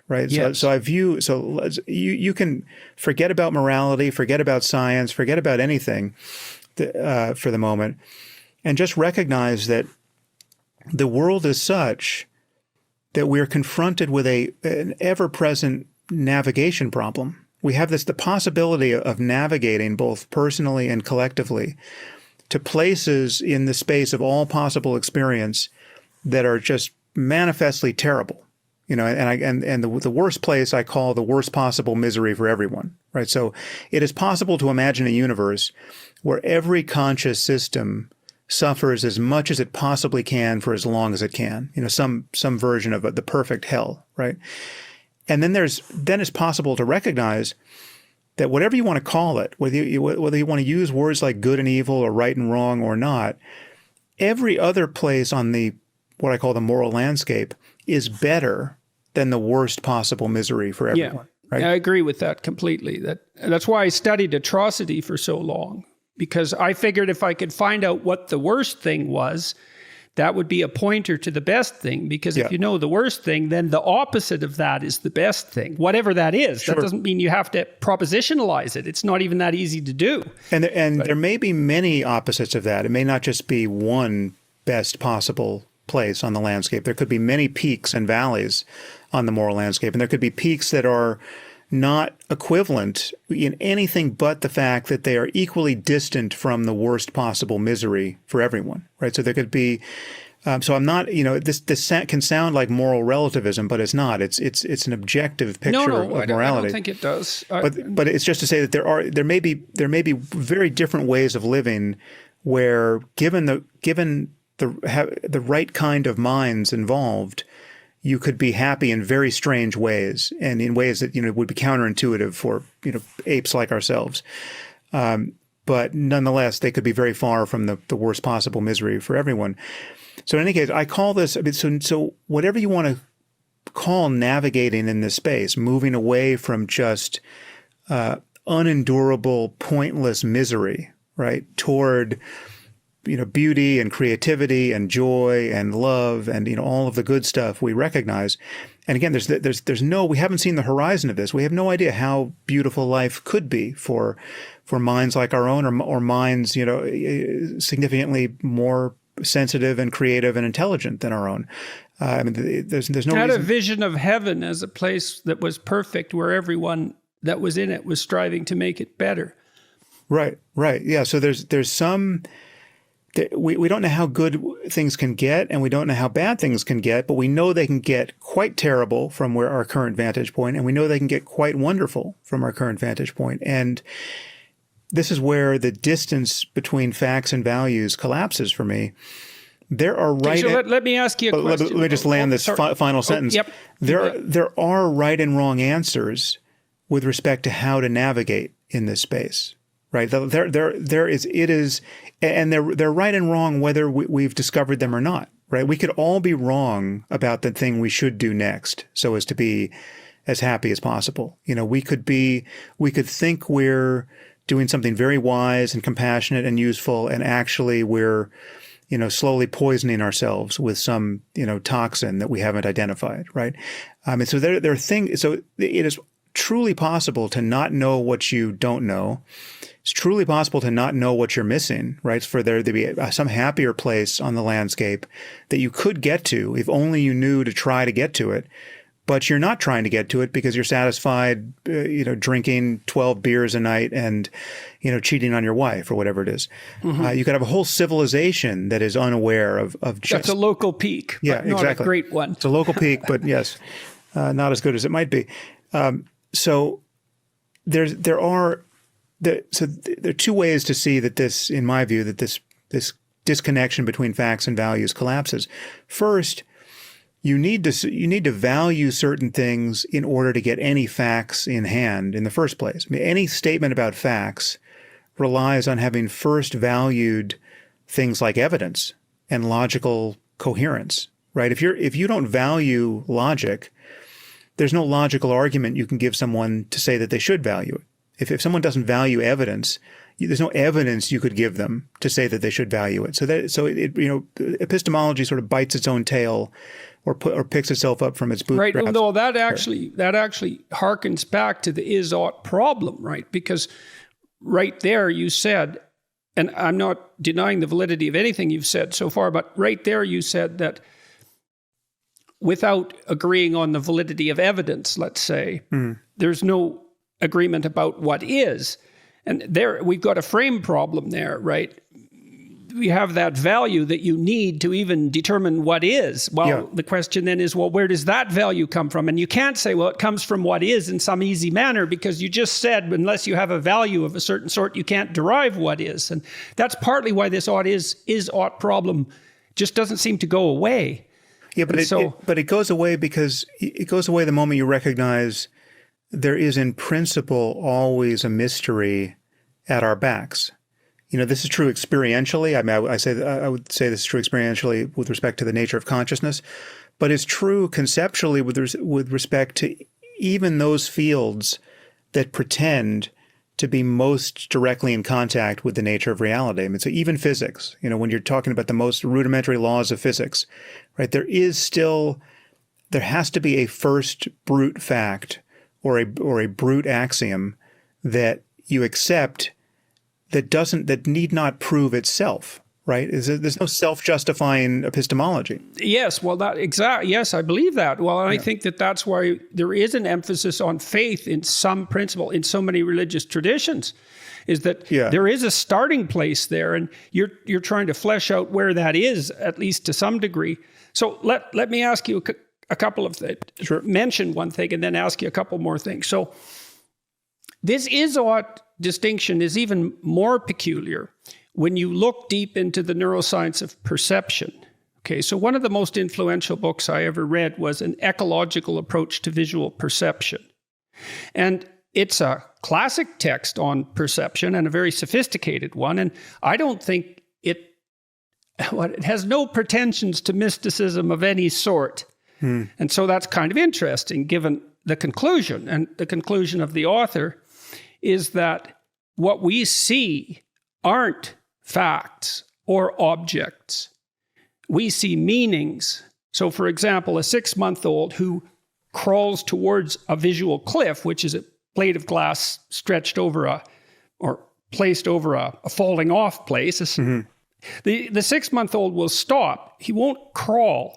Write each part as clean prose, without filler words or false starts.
right? Yes. You can forget about morality, forget about science, forget about anything for the moment, and just recognize that the world is such that we're confronted with an ever-present navigation problem. We have the possibility of navigating both personally and collectively to places in the space of all possible experience that are just manifestly terrible. And the worst place I call the worst possible misery for everyone, right? So it is possible to imagine a universe where every conscious system suffers as much as it possibly can for as long as it can. Some version of the perfect hell, right? And then it's possible to recognize that whatever you want to call it, whether you want to use words like good and evil or right and wrong or not, every other place on what I call the moral landscape is better than the worst possible misery for everyone. Yeah, right? I agree with that completely. That's why I studied atrocity for so long, because I figured if I could find out what the worst thing was, that would be a pointer to the best thing. Because if you know the worst thing, then the opposite of that is the best thing, whatever that is. Sure. That doesn't mean you have to propositionalize it. It's not even that easy to do. And there may be many opposites of that. It may not just be one best possible place on the landscape. There could be many peaks and valleys on the moral landscape. And there could be peaks that are not equivalent in anything but the fact that they are equally distant from the worst possible misery for everyone, right? So there could be, so I'm not, this can sound like moral relativism, but it's not. It's an objective picture of morality. I don't think it does. But it's just to say that there may be very different ways of living where given the right kind of minds involved, you could be happy in very strange ways, and in ways that would be counterintuitive for apes like ourselves. But nonetheless, they could be very far from the worst possible misery for everyone. So in any case, I call this. So whatever you want to call navigating in this space, moving away from just unendurable, pointless misery, right, toward beauty and creativity and joy and love and, all of the good stuff we recognize. And again, we haven't seen the horizon of this. We have no idea how beautiful life could be for minds like our own or minds, significantly more sensitive and creative and intelligent than our own. There's no reason. I had a vision of heaven as a place that was perfect, where everyone that was in it was striving to make it better. Right. Yeah. So there's some. We don't know how good things can get, and we don't know how bad things can get, but we know they can get quite terrible from our current vantage point, and we know they can get quite wonderful from our current vantage point. And this is where the distance between facts and values collapses for me. There are right. So let me ask you a question. Let me just land this final sentence. Yep. There are right and wrong answers with respect to how to navigate in this space. Right. There is, and they're right and wrong whether we've discovered them or not. Right. We could all be wrong about the thing we should do next so as to be as happy as possible. We could think we're doing something very wise and compassionate and useful, and actually we're, slowly poisoning ourselves with some, toxin that we haven't identified. Right. And so there are things. So it is truly possible to not know what you don't know. It's truly possible to not know what you're missing, right? For there to be some happier place on the landscape that you could get to if only you knew to try to get to it. But you're not trying to get to it because you're satisfied, drinking 12 beers a night and, cheating on your wife or whatever it is. Mm-hmm. You could have a whole civilization that is unaware of just... That's a local peak, but yeah, not exactly. A great one. It's a local peak, but yes, not as good as it might be. So there are two ways to see that this, in my view, that this disconnection between facts and values collapses. First, you need to value certain things in order to get any facts in hand in the first place. I mean, any statement about facts relies on having first valued things like evidence and logical coherence, right? If you don't value logic, there's no logical argument you can give someone to say that they should value it. If someone doesn't value evidence, there's no evidence you could give them to say that they should value it. Epistemology sort of bites its own tail, or picks itself up from its bootstraps. Right. Although that actually harkens back to the is-ought problem, right? Because right there you said, and I'm not denying the validity of anything you've said so far, but right there you said that without agreeing on the validity of evidence, let's say, there's no agreement about what is. And there we've got a frame problem there, right? We have that value that you need to even determine what is. Well, the question then is, well, where does that value come from? And you can't say, well, it comes from what is in some easy manner, because you just said, unless you have a value of a certain sort, you can't derive what is. And that's partly why this is-ought problem just doesn't seem to go away. Yeah, but it goes away because it goes away the moment you recognize there is in principle always a mystery at our backs. This is true experientially. I mean, I would say this is true experientially with respect to the nature of consciousness, but it's true conceptually with respect to even those fields that pretend to be most directly in contact with the nature of reality. I mean, so even physics, when you're talking about the most rudimentary laws of physics, right, there has to be a first brute fact or a brute axiom that you accept that need not prove itself, right? There's no self-justifying epistemology. Yes, well, yes, I believe that. Well, and I think that's why there is an emphasis on faith in some principle in so many religious traditions, is that there is a starting place there, and you're trying to flesh out where that is, at least to some degree. So let me ask you a couple of things. Sure. Mention one thing and then ask you a couple more things. So this is-ought distinction is even more peculiar when you look deep into the neuroscience of perception. Okay, so one of the most influential books I ever read was An Ecological Approach to Visual Perception. And it's a classic text on perception and a very sophisticated one. And I don't think it has no pretensions to mysticism of any sort. And so that's kind of interesting, given the conclusion. And the conclusion of the author is that what we see aren't facts or objects. We see meanings. So, for example, a 6-month-old who crawls towards a visual cliff, which is a plate of glass stretched over or placed over a falling off place, the 6-month-old will stop. He won't crawl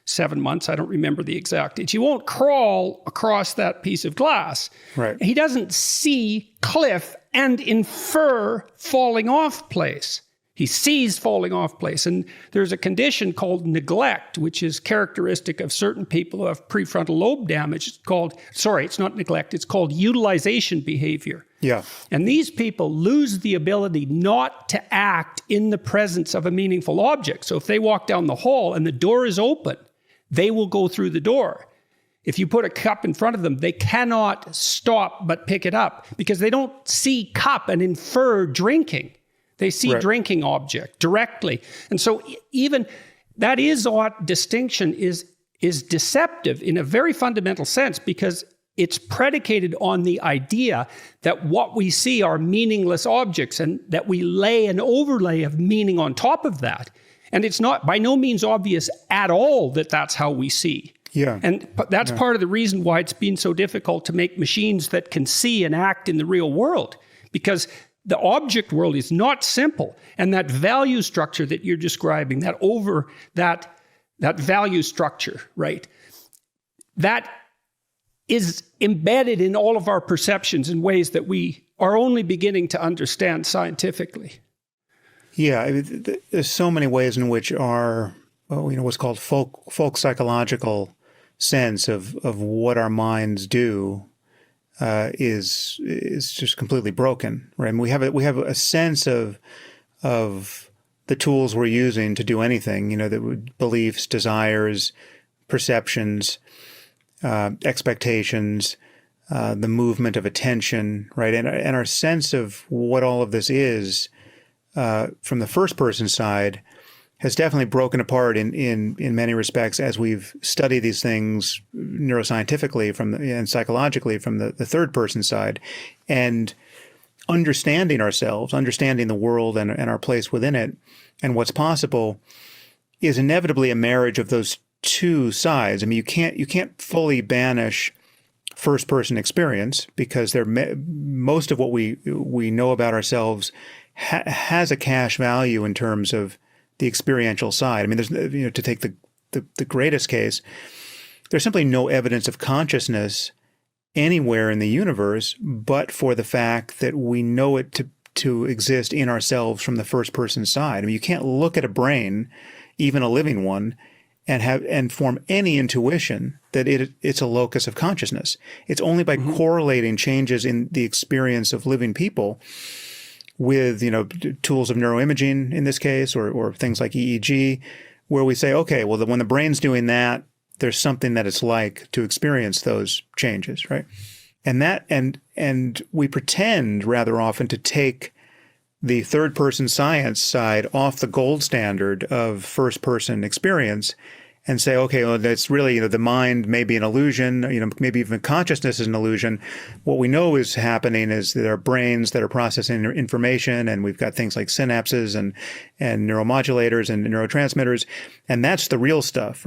7 months. I don't remember the exact age. He won't crawl across that piece of glass. Right. He doesn't see cliff and infer falling off place. He sees falling off place. And there's a condition called neglect, which is characteristic of certain people who have prefrontal lobe damage. It's not neglect, it's called utilization behavior. Yeah. And these people lose the ability not to act in the presence of a meaningful object. So if they walk down the hall and the door is open, they will go through the door. If you put a cup in front of them, they cannot stop but pick it up because they don't see cup and infer drinking. They see drinking object directly. And so even that is-ought distinction is deceptive in a very fundamental sense because it's predicated on the idea that what we see are meaningless objects and that we lay an overlay of meaning on top of that. And it's not by no means obvious at all that that's how we see. Yeah. And that's part of the reason why it's been so difficult to make machines that can see and act in the real world, because the object world is not simple. And that value structure that you're describing, that value structure, right? That is embedded in all of our perceptions in ways that we are only beginning to understand scientifically. Yeah, I mean, there's so many ways in which our, what's called folk psychological sense of what our minds do is just completely broken, right? And we have a sense of the tools we're using to do anything, the beliefs, desires, perceptions, expectations, the movement of attention, right? And our sense of what all of this is from the first person side has definitely broken apart in many respects as we've studied these things neuroscientifically and psychologically from the third person side. And understanding ourselves, understanding the world and our place within it and what's possible is inevitably a marriage of those two sides. I mean, you can't fully banish first-person experience because most of what we know about ourselves has a cash value in terms of the experiential side. I mean, there's, to take the greatest case, there's simply no evidence of consciousness anywhere in the universe, but for the fact that we know it to exist in ourselves from the first-person side. I mean, you can't look at a brain, even a living one, and form any intuition that it's a locus of consciousness. It's only by correlating changes in the experience of living people with, tools of neuroimaging in this case, or things like EEG, where we say, okay, well, when the brain's doing that, there's something that it's like to experience those changes, right? And we pretend rather often to take the third-person science side off the gold standard of first-person experience and say, okay, well, that's really, the mind may be an illusion, maybe even consciousness is an illusion. What we know is happening is there are brains that are processing information, and we've got things like synapses and neuromodulators and neurotransmitters, and that's the real stuff.